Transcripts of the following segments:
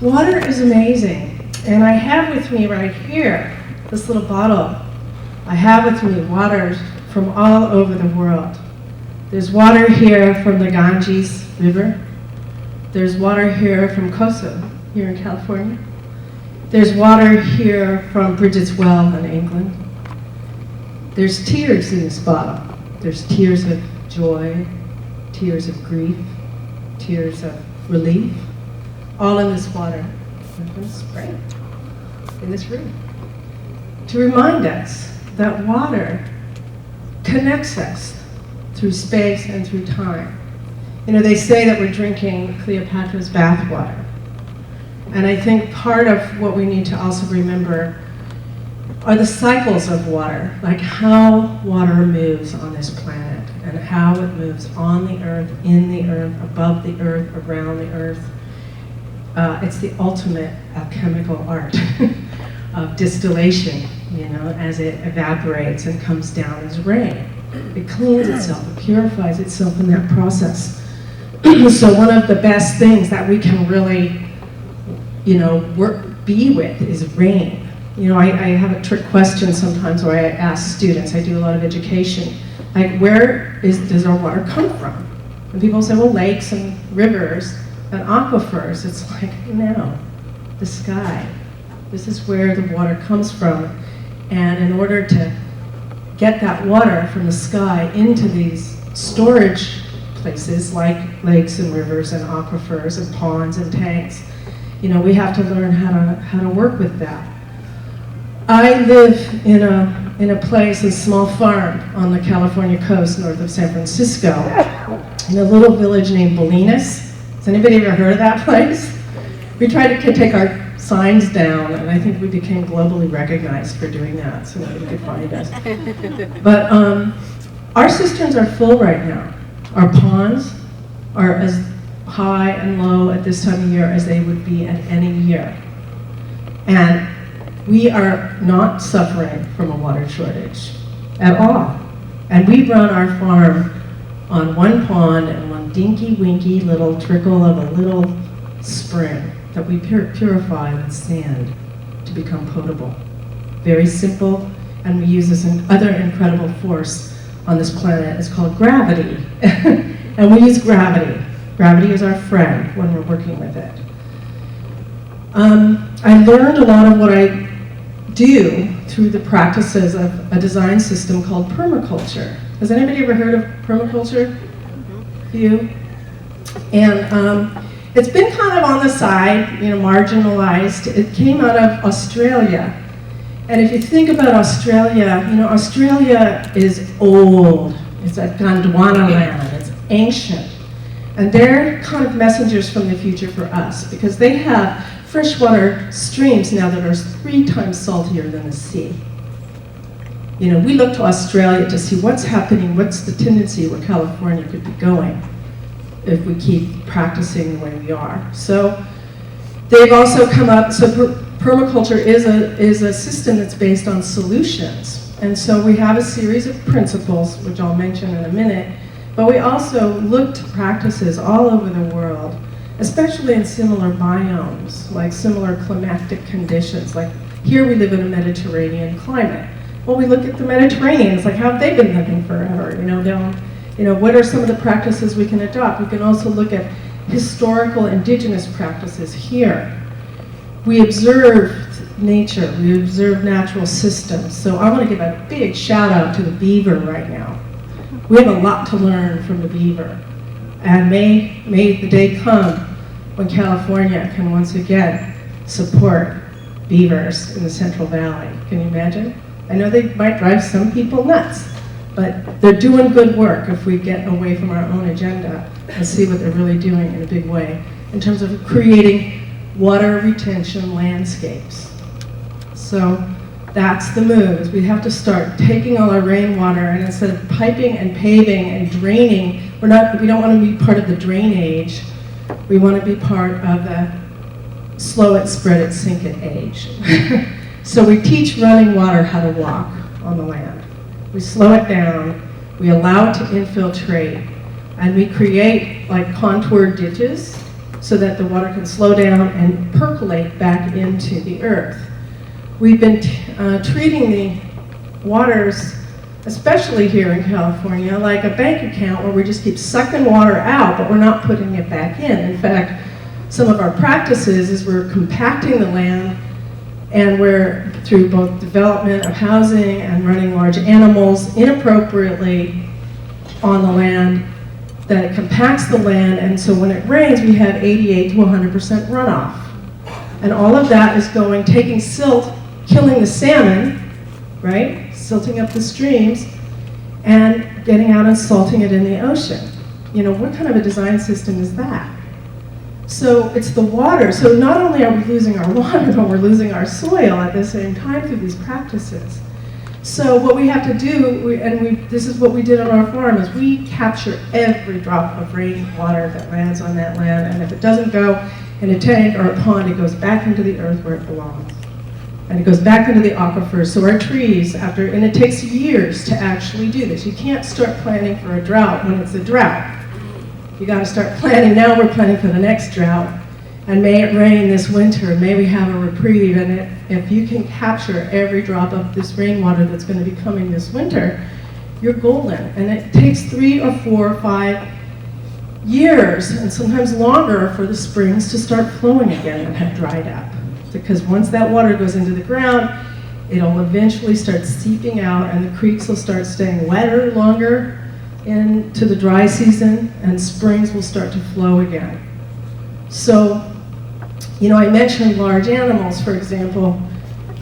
Water is amazing, and I have with me right here, this little bottle. I have with me water from all over the world. There's water here from the Ganges River. There's water here from Kosovo, here in California. There's water here from Bridget's Well in England. There's tears in this bottle. There's tears of joy, tears of grief, tears of relief, all in this water. I'm going to spray it in this room to remind us that water connects us through space and through time. You know, they say that we're drinking Cleopatra's bathwater. And I think part of what we need to also remember are the cycles of water, like how water moves on this planet and how it moves on the earth, in the earth, above the earth, around the earth. It's the ultimate alchemical art of distillation, you know, as it evaporates and comes down as rain. It cleans itself, it purifies itself in that process. So one of the best things that we can really, you know, be with is rain. You know, I have a trick question sometimes where I ask students, I do a lot of education, like does our water come from? And people say, well, lakes and rivers and aquifers. It's like, no, the sky. This is where the water comes from. And in order to get that water from the sky into these storage places like lakes and rivers and aquifers and ponds and tanks, you know, we have to learn how to work with that. I live in a place, a small farm on the California coast north of San Francisco, in a little village named Bolinas. Has anybody ever heard of that place? We tried to take our signs down, and I think we became globally recognized for doing that, so nobody could find us. But our cisterns are full right now. Our ponds are as high and low at this time of year as they would be at any year. And we are not suffering from a water shortage at all. And we run our farm on one pond and one dinky winky little trickle of a little spring that we purify with sand to become potable. Very simple, and we use this other incredible force on this planet. It's called gravity. And we use gravity. Gravity is our friend when we're working with it. I learned a lot of what I do through the practices of a design system called permaculture. Has anybody ever heard of permaculture? You? And it's been kind of on the side, you know, marginalized. It came out of Australia. And if you think about Australia, you know, Australia is old. It's a Gondwana land. It's ancient. And they're kind of messengers from the future for us because they have freshwater streams now that are 3 times saltier than the sea. You know, we look to Australia to see what's happening, what's the tendency where California could be going if we keep practicing the way we are. So they've also come up, so permaculture is a system that's based on solutions. And so we have a series of principles, which I'll mention in a minute, but we also look to practices all over the world, especially in similar biomes, like similar climatic conditions. Like here we live in a Mediterranean climate. Well, we look at the Mediterranean, it's like, how have they been living forever? You know, what are some of the practices we can adopt? We can also look at historical indigenous practices here. We observe nature, we observe natural systems. So I want to give a big shout out to the beaver right now. We have a lot to learn from the beaver. And may the day come when California can once again support beavers in the Central Valley. Can you imagine? I know they might drive some people nuts, but they're doing good work if we get away from our own agenda and see what they're really doing in a big way in terms of creating water retention landscapes. So that's the move, is we have to start taking all our rainwater and instead of piping and paving and draining, we don't want to be part of the drainage, we want to be part of the slow it, spread it, sink it age. So we teach running water how to walk on the land. We slow it down, we allow it to infiltrate, and we create like contoured ditches so that the water can slow down and percolate back into the earth. We've been treating the waters, especially here in California, like a bank account where we just keep sucking water out, but we're not putting it back in. In fact, some of our practices is we're compacting the land, and we're, through both development of housing and running large animals inappropriately on the land, that it compacts the land, and so when it rains, we have 88 to 100% runoff. And all of that is going, taking silt, killing the salmon, right? Silting up the streams, and getting out and salting it in the ocean. You know, what kind of a design system is that? So it's the water. So not only are we losing our water, but we're losing our soil at the same time through these practices. So what we have to do, this is what we did on our farm, is we capture every drop of rainwater that lands on that land, and if it doesn't go in a tank or a pond, it goes back into the earth where it belongs. And it goes back into the aquifers. So our trees, and it takes years to actually do this. You can't start planting for a drought when it's a drought. You got to start planning. Now we're planning for the next drought. And may it rain this winter. May we have a reprieve. And if you can capture every drop of this rainwater that's going to be coming this winter, you're golden. And it takes 3 or 4 or 5 years, and sometimes longer, for the springs to start flowing again that have dried up. Because once that water goes into the ground, it'll eventually start seeping out, and the creeks will start staying wetter longer into the dry season, and springs will start to flow again. So, you know, I mentioned large animals, for example.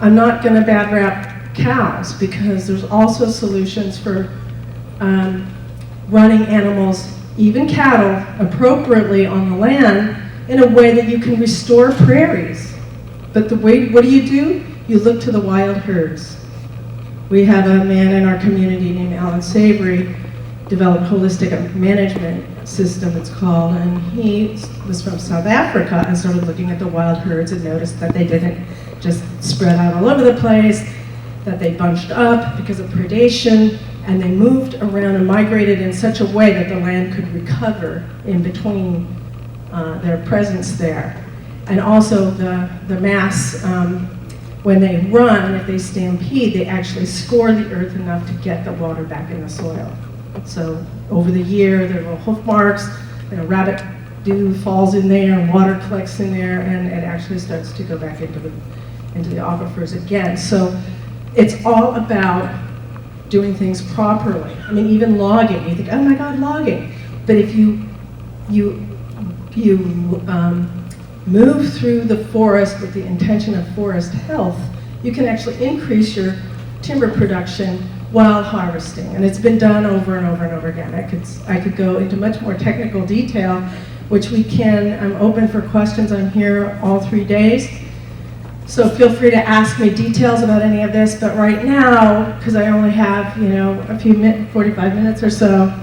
I'm not going to bad rap cows, because there's also solutions for running animals, even cattle, appropriately on the land in a way that you can restore prairies. But what do? You look to the wild herds. We have a man in our community named Alan Savory, developed holistic management system, it's called, and he was from South Africa and started looking at the wild herds and noticed that they didn't just spread out all over the place, that they bunched up because of predation, and they moved around and migrated in such a way that the land could recover in between their presence there. And also the mass, when they run, if they stampede, they actually score the earth enough to get the water back in the soil. So over the year, there are little hoof marks, and a rabbit dew falls in there, and water collects in there, and it actually starts to go back into the aquifers again. So it's all about doing things properly. I mean, even logging, you think, oh my God, logging. But if you move through the forest with the intention of forest health, you can actually increase your timber production while harvesting. And it's been done over and over and over again. I could go into much more technical detail, which we can. I'm open for questions. I'm here all 3 days. So feel free to ask me details about any of this, but right now, because I only have, a few 45 minutes or so,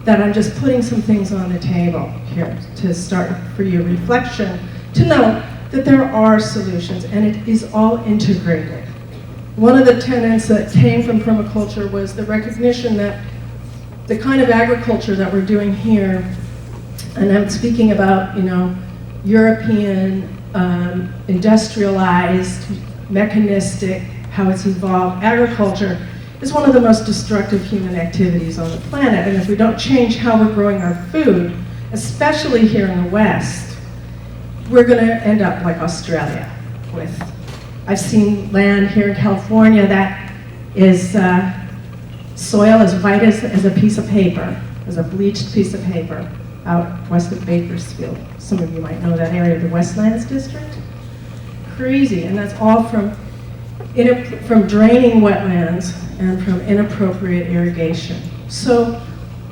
that I'm just putting some things on the table here to start for your reflection, to know that there are solutions, and it is all integrated. One of the tenets that came from permaculture was the recognition that the kind of agriculture that we're doing here, and I'm speaking about, European, industrialized, mechanistic, how it's evolved agriculture, is one of the most destructive human activities on the planet. And if we don't change how we're growing our food, especially here in the West, we're going to end up like Australia with. I've seen land here in California that is soil as white as a piece of paper, as a bleached piece of paper, out west of Bakersfield. Some of you might know that area, the Westlands District. Crazy, and that's all from draining wetlands and from inappropriate irrigation. So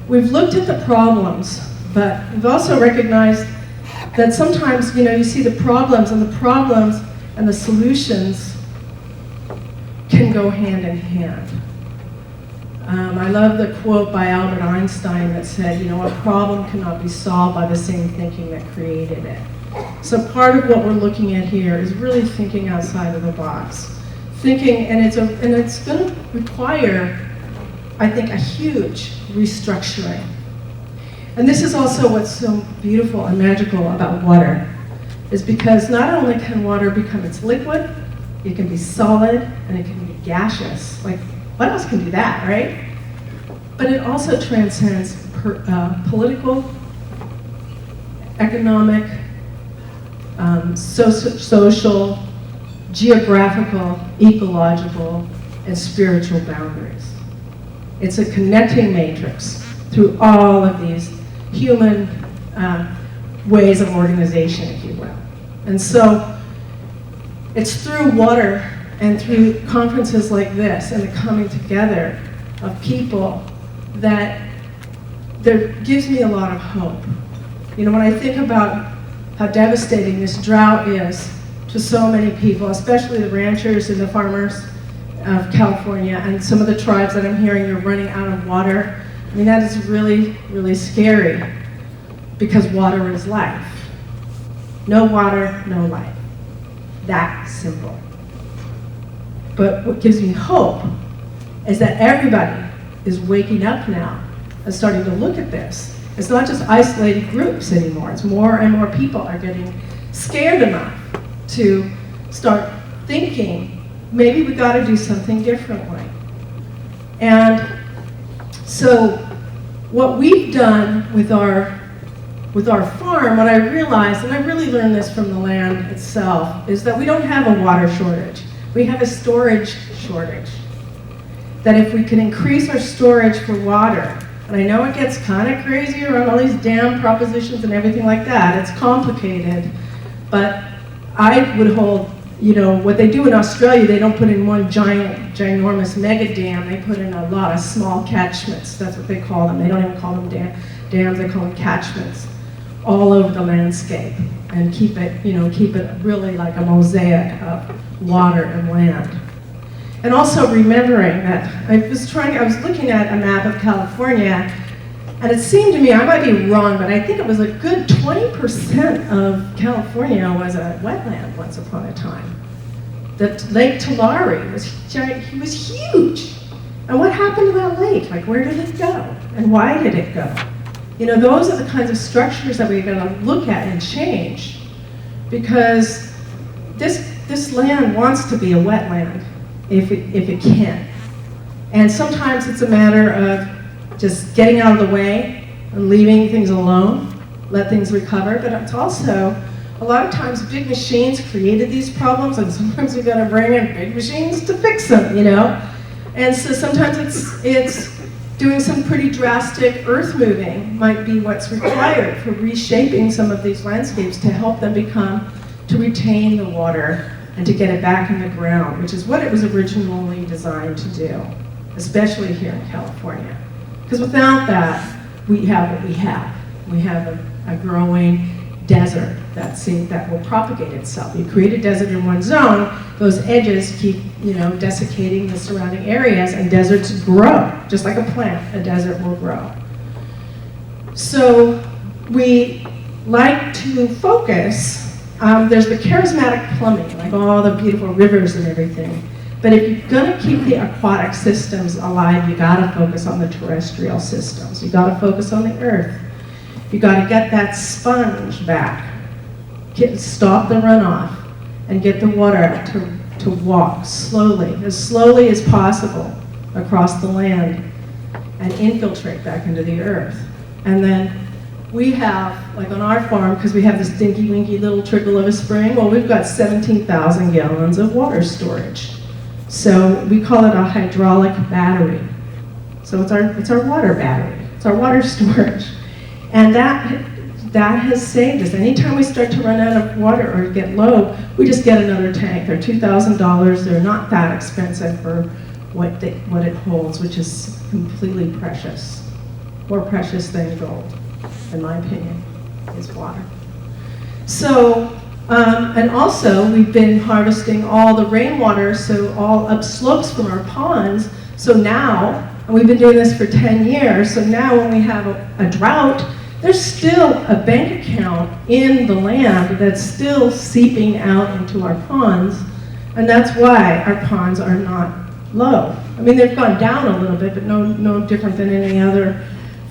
we've looked at the problems, but we've also recognized that sometimes, you see the problems and the solutions can go hand in hand. I love the quote by Albert Einstein that said, a problem cannot be solved by the same thinking that created it. So part of what we're looking at here is really thinking outside of the box. Thinking, and it's going to require, I think, a huge restructuring. And this is also what's so beautiful and magical about water, is because not only can water become its liquid, it can be solid and it can be gaseous. Like, what else can do that, right? But it also transcends political, economic, social, geographical, ecological, and spiritual boundaries. It's a connecting matrix through all of these human ways of organization, if you will. And so it's through water and through conferences like this and the coming together of people that there gives me a lot of hope. You know, when I think about how devastating this drought is to so many people, especially the ranchers and the farmers of California and some of the tribes that I'm hearing are running out of water. I mean, that is really, really scary because water is life. No water, no life. That simple. But what gives me hope is that everybody is waking up now and starting to look at this. It's not just isolated groups anymore. It's more and more people are getting scared enough to start thinking, maybe we got to do something differently. And so what we've done with our farm, what I realized, and I really learned this from the land itself, is that we don't have a water shortage. We have a storage shortage. That if we can increase our storage for water, and I know it gets kind of crazy around all these dam propositions and everything like that, it's complicated, but I would hold, you know, what they do in Australia, they don't put in one giant, ginormous mega dam, they put in a lot of small catchments, that's what they call them. They don't even call them dams, they call them catchments, all over the landscape, and keep it really like a mosaic of water and land. And also remembering that I was looking at a map of California, and it seemed to me, I might be wrong, but I think it was a good 20% of California was a wetland once upon a time. That Lake Tulare was huge. And what happened to that lake? Like, where did it go? And why did it go? You know, those are the kinds of structures that we're going to look at and change, because this land wants to be a wetland if it can. And sometimes it's a matter of just getting out of the way and leaving things alone, let things recover, but it's also, a lot of times big machines created these problems, and sometimes we've got to bring in big machines to fix them, you know? And so sometimes it's doing some pretty drastic earth moving might be what's required for reshaping some of these landscapes to help them to retain the water and to get it back in the ground, which is what it was originally designed to do, especially here in California. Because without that, we have what we have. We have a growing desert that will propagate itself. You create a desert in one zone, those edges keep, desiccating the surrounding areas, and deserts grow. Just like a plant, a desert will grow. So we like to focus, there's the charismatic plumbing, like all the beautiful rivers and everything. But if you're gonna keep the aquatic systems alive, you gotta focus on the terrestrial systems. You gotta focus on the earth. You gotta get that sponge back. Stop the runoff and get the water to walk slowly as possible across the land and infiltrate back into the earth. And then we have, like on our farm, because we have this dinky winky little trickle of a spring, well, we've got 17,000 gallons of water storage. So we call it a hydraulic battery. So it's our water battery. It's our water storage. And that has saved us. Anytime we start to run out of water or get low, we just get another tank. They're $2,000. They're not that expensive for what it holds, which is completely precious. More precious than gold, in my opinion, is water. So, and also we've been harvesting all the rainwater, so all upslopes from our ponds. So now, and we've been doing this for 10 years, so now when we have a drought, there's still a bank account in the land that's still seeping out into our ponds, and that's why our ponds are not low. I mean, they've gone down a little bit, but no different than any other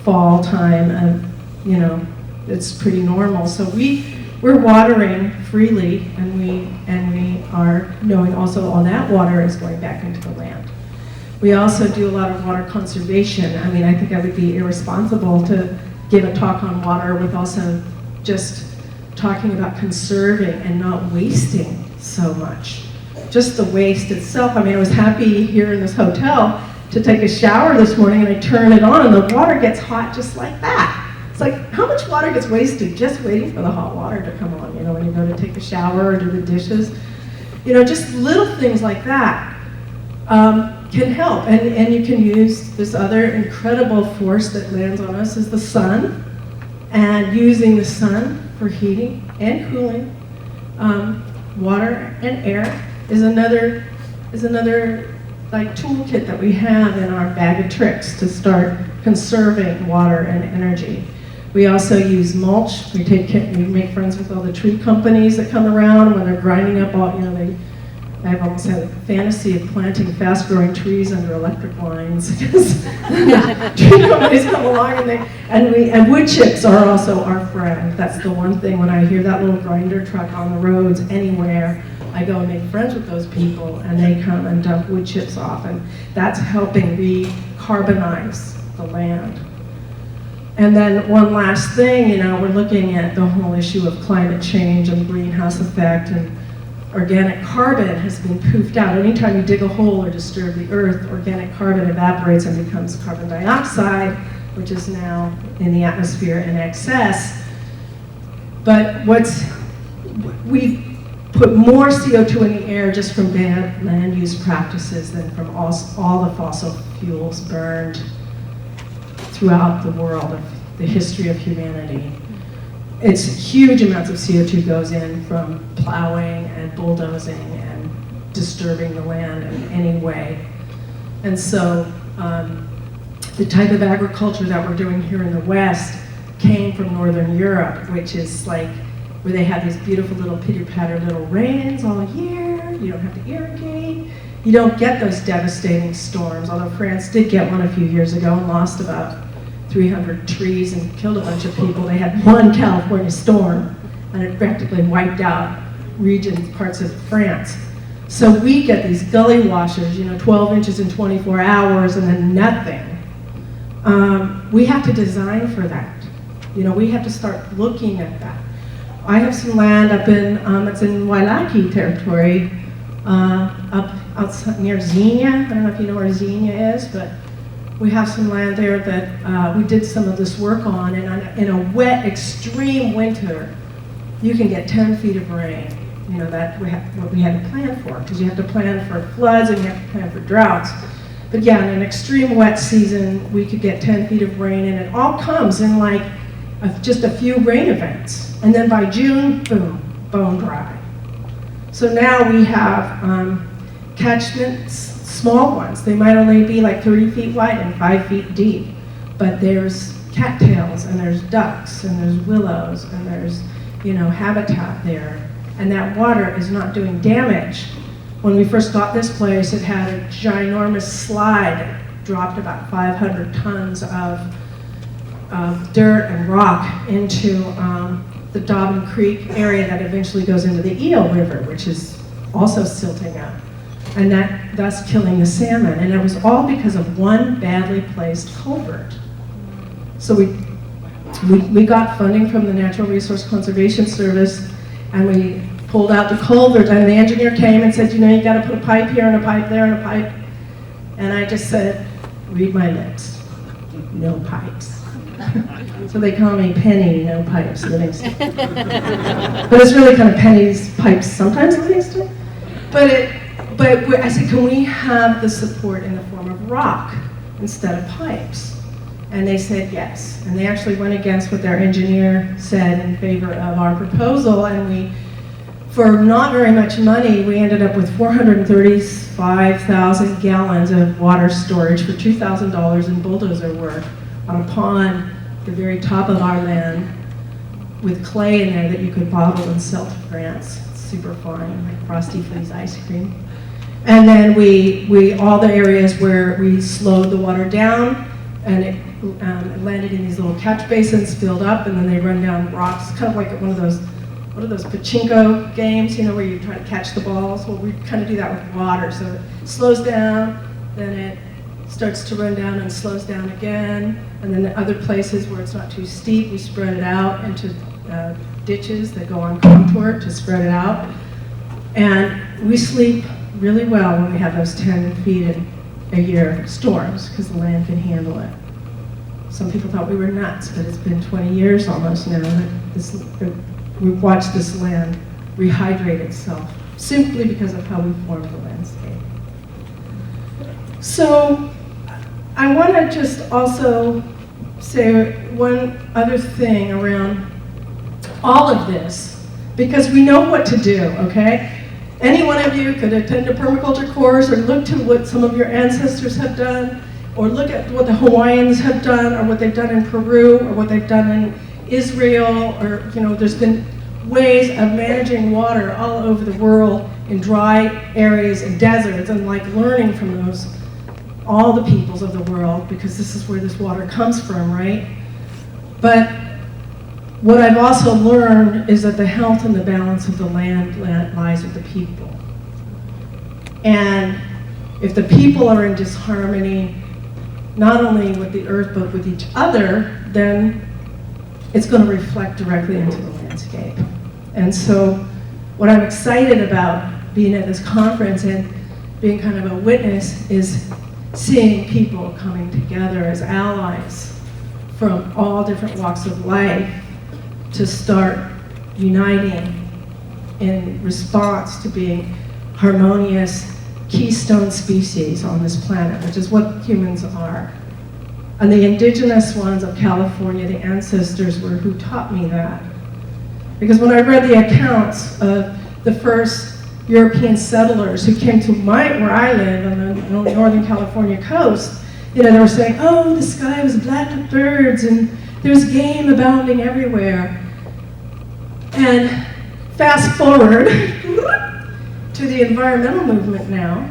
fall time it's pretty normal. So we're watering freely, and we are knowing also all that water is going back into the land. We also do a lot of water conservation. I mean, I think I would be irresponsible to give a talk on water with also just talking about conserving and not wasting so much. Just the waste itself. I mean, I was happy here in this hotel to take a shower this morning, and I turn it on and the water gets hot just like that. It's like, how much water gets wasted just waiting for the hot water to come on, when you go to take a shower or do the dishes. Just little things like that can help. And you can use this other incredible force that lands on us is the sun, and using the sun for heating and cooling. Water and air is another like toolkit that we have in our bag of tricks to start conserving water and energy. We also use mulch. We make friends with all the tree companies that come around when they're grinding up all, I've almost had a fantasy of planting fast-growing trees under electric lines because tree companies come along and wood chips are also our friend. That's the one thing when I hear that little grinder truck on the roads anywhere, I go and make friends with those people, and they come and dump wood chips off, and that's helping recarbonize the land. And then one last thing, we're looking at the whole issue of climate change and greenhouse effect, and organic carbon has been poofed out. Anytime you dig a hole or disturb the earth, organic carbon evaporates and becomes carbon dioxide, which is now in the atmosphere in excess. But we've put more CO2 in the air just from bad land use practices than from all the fossil fuels burned throughout the world of the history of humanity. It's huge amounts of CO2 goes in from plowing and bulldozing and disturbing the land in any way. And so the type of agriculture that we're doing here in the West came from Northern Europe, which is like where they have these beautiful little pitter-patter little rains all year. You don't have to irrigate. You don't get those devastating storms, although France did get one a few years ago and lost about 300 trees and killed a bunch of people. They had one California storm, and it practically wiped out parts of France. So we get these gully washers, 12 inches in 24 hours and then nothing. We have to design for that. We have to start looking at that. I have some land up in, it's in Wailaki territory, up outside near Xenia. I don't know if you know where Xenia is, but we have some land there that we did some of this work on, and in a wet, extreme winter, you can get 10 feet of rain. That what we had to plan for, because you have to plan for floods and you have to plan for droughts. But yeah, in an extreme wet season, we could get 10 feet of rain, and it all comes in like just a few rain events. And then by June, boom, bone dry. So now we have catchments, small ones. They might only be like 30 feet wide and 5 feet deep. But there's cattails, and there's ducks, and there's willows, and there's, habitat there. And that water is not doing damage. When we first got this place, it had a ginormous slide that dropped about 500 tons of dirt and rock into the Dobbin Creek area that eventually goes into the Eel River, which is also silting up, and thus killing the salmon. And it was all because of one badly placed culvert. So we got funding from the Natural Resource Conservation Service, and we pulled out the culvert, and the engineer came and said, you got to put a pipe here and a pipe there and a pipe. And I just said, read my lips, no pipes. So they call me Penny, no pipes, Livingston. But it's really kind of Penny's pipes sometimes, Livingston. But I said, can we have the support in the form of rock instead of pipes? And they said yes. And they actually went against what their engineer said in favor of our proposal. And for not very much money, we ended up with 435,000 gallons of water storage for $2,000 in bulldozer work on a pond at the very top of our land with clay in there that you could bottle and sell to France. It's super fine, like Frosty Flea's ice cream. And then we all the areas where we slowed the water down, and landed in these little catch basins, filled up, and then they run down rocks, kind of like one of those, what are those pachinko games, you know, where you try to catch the balls? Well, we kind of do that with water. So it slows down, then it starts to run down and slows down again. And then the other places where it's not too steep, we spread it out into ditches that go on contour to spread it out. And we sleep really well when we have those 10 feet a year storms, because the land can handle it. Some people thought we were nuts, but it's been 20 years almost now that we've watched this land rehydrate itself, simply because of how we formed the landscape. So I want to just also say one other thing around all of this, because we know what to do, okay? Any one of you could attend a permaculture course or look to what some of your ancestors have done, or look at what the Hawaiians have done, or what they've done in Peru, or what they've done in Israel, or, you know, there's been ways of managing water all over the world in dry areas and deserts, and like learning from those, all the peoples of the world, because this is where this water comes from, right? But what I've also learned is that the health and the balance of the land lies with the people. And if the people are in disharmony, not only with the earth, but with each other, then it's going to reflect directly into the landscape. And so what I'm excited about being at this conference and being kind of a witness is seeing people coming together as allies from all different walks of life to start uniting in response to being harmonious keystone species on this planet, which is what humans are. And the indigenous ones of California, the ancestors, were who taught me that. Because when I read the accounts of the first European settlers who came to where I live on the Northern California coast, you know, they were saying, oh, the sky was black with birds and there's game abounding everywhere. And fast forward to the environmental movement now,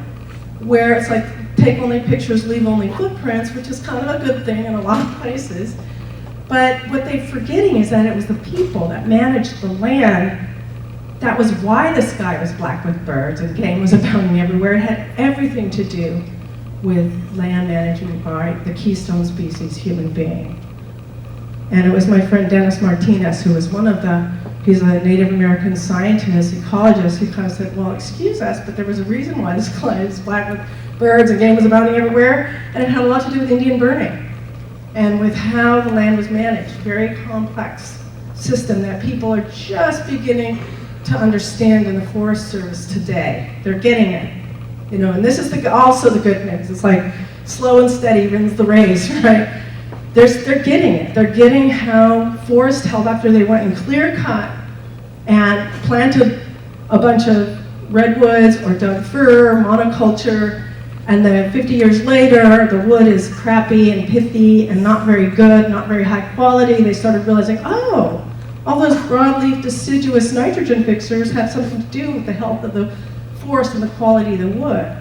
where it's like, take only pictures, leave only footprints, which is kind of a good thing in a lot of places. But what they're forgetting is that it was the people that managed the land. That was why the sky was black with birds and game was abounding everywhere. It had everything to do with land management by the keystone species, human being. And it was my friend Dennis Martinez, who was he's a Native American scientist, ecologist, who kind of said, well, excuse us, but there was a reason why this sky is black with birds and game was abounding everywhere, and it had a lot to do with Indian burning and with how the land was managed. Very complex system that people are just beginning to understand in the Forest Service today. They're getting it, you know, and this is also the good news. It's like slow and steady wins the race, right? They're getting it. They're getting how forests held after they went and clear cut and planted a bunch of redwoods or dug fir, monoculture, and then 50 years later, the wood is crappy and pithy and not very good, not very high quality. They started realizing, oh, all those broadleaf deciduous nitrogen fixers have something to do with the health of the forest and the quality of the wood.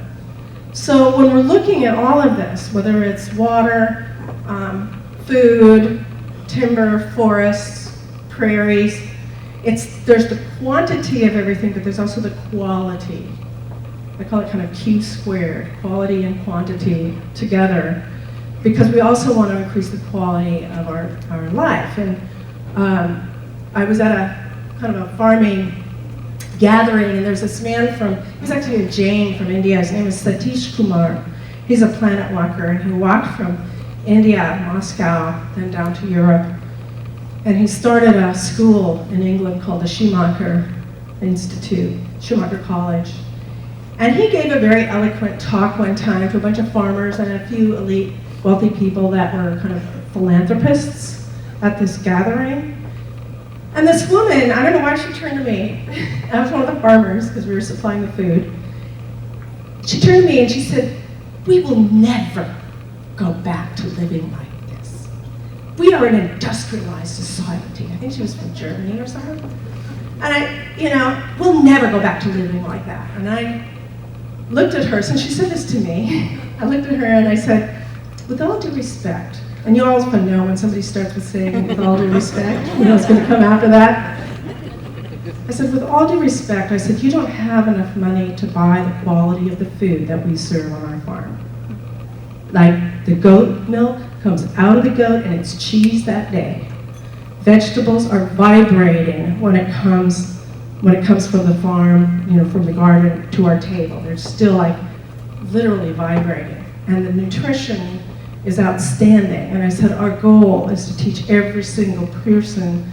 So when we're looking at all of this, whether it's water, food, timber, forests, prairies, there's the quantity of everything, but there's also the quality. I call it kind of Q squared, quality and quantity together, because we also want to increase the quality of our life. And I was at a kind of a farming gathering, and there's this man he's actually a Jain from India. His name is Satish Kumar. He's a planet walker, and he walked from India, Moscow, then down to Europe. And he started a school in England called the Schumacher Institute, Schumacher College. And he gave a very eloquent talk one time to a bunch of farmers and a few elite wealthy people that were kind of philanthropists at this gathering. And this woman, I don't know why she turned to me. I was one of the farmers because we were supplying the food. She turned to me and she said, "We will never go back to living like this. We are an industrialized society." I think she was from Germany or something. And we'll never go back to living like that. And I looked at her, since she said this to me, I looked at her and I said, with all due respect, And you always know when somebody starts with saying, with all due respect, you know it's going to come after that. I said, with all due respect, I said, you don't have enough money to buy the quality of the food that we serve on our farm. Like the goat milk comes out of the goat and it's cheese that day. Vegetables are vibrating when it comes from the farm, you know, from the garden to our table. They're still like literally vibrating. And the nutrition is outstanding. And I said, our goal is to teach every single person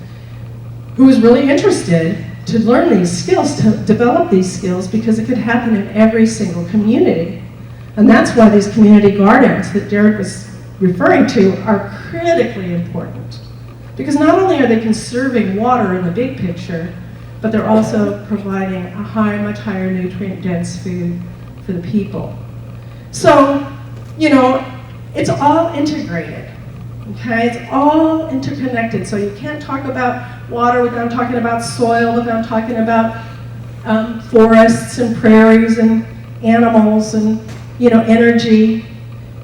who is really interested to learn these skills, to develop these skills, because it could happen in every single community. And that's why these community gardens that Derek was referring to are critically important. Because not only are they conserving water in the big picture, but they're also providing a much higher nutrient-dense food for the people. So, you know, it's all integrated. Okay, it's all interconnected, so you can't talk about water without talking about soil, without talking about forests and prairies and animals and, you know, energy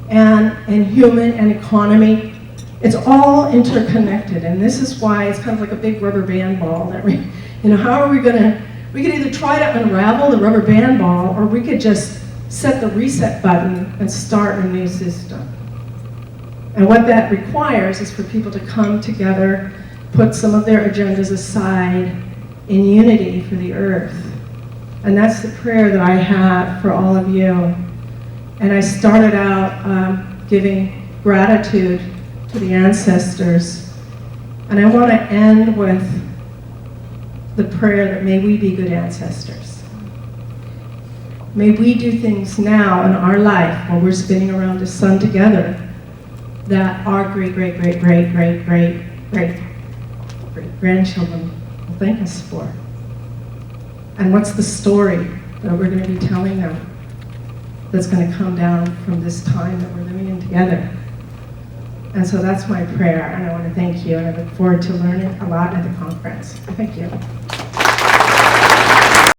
and human and economy. It's all interconnected, and this is why it's kind of like a big rubber band ball that we, you know, how are we gonna, we could either try to unravel the rubber band ball, or we could just set the reset button and start a new system. And what that requires is for people to come together, put some of their agendas aside in unity for the earth. And that's the prayer that I have for all of you. And I started out giving gratitude to the ancestors. And I want to end with the prayer that may we be good ancestors. May we do things now in our life while we're spinning around the sun together that our great-great-great-great-great-great-grandchildren will thank us for. And what's the story that we're going to be telling them that's going to come down from this time that we're living in together? And so that's my prayer, and I want to thank you, and I look forward to learning a lot at the conference. Thank you.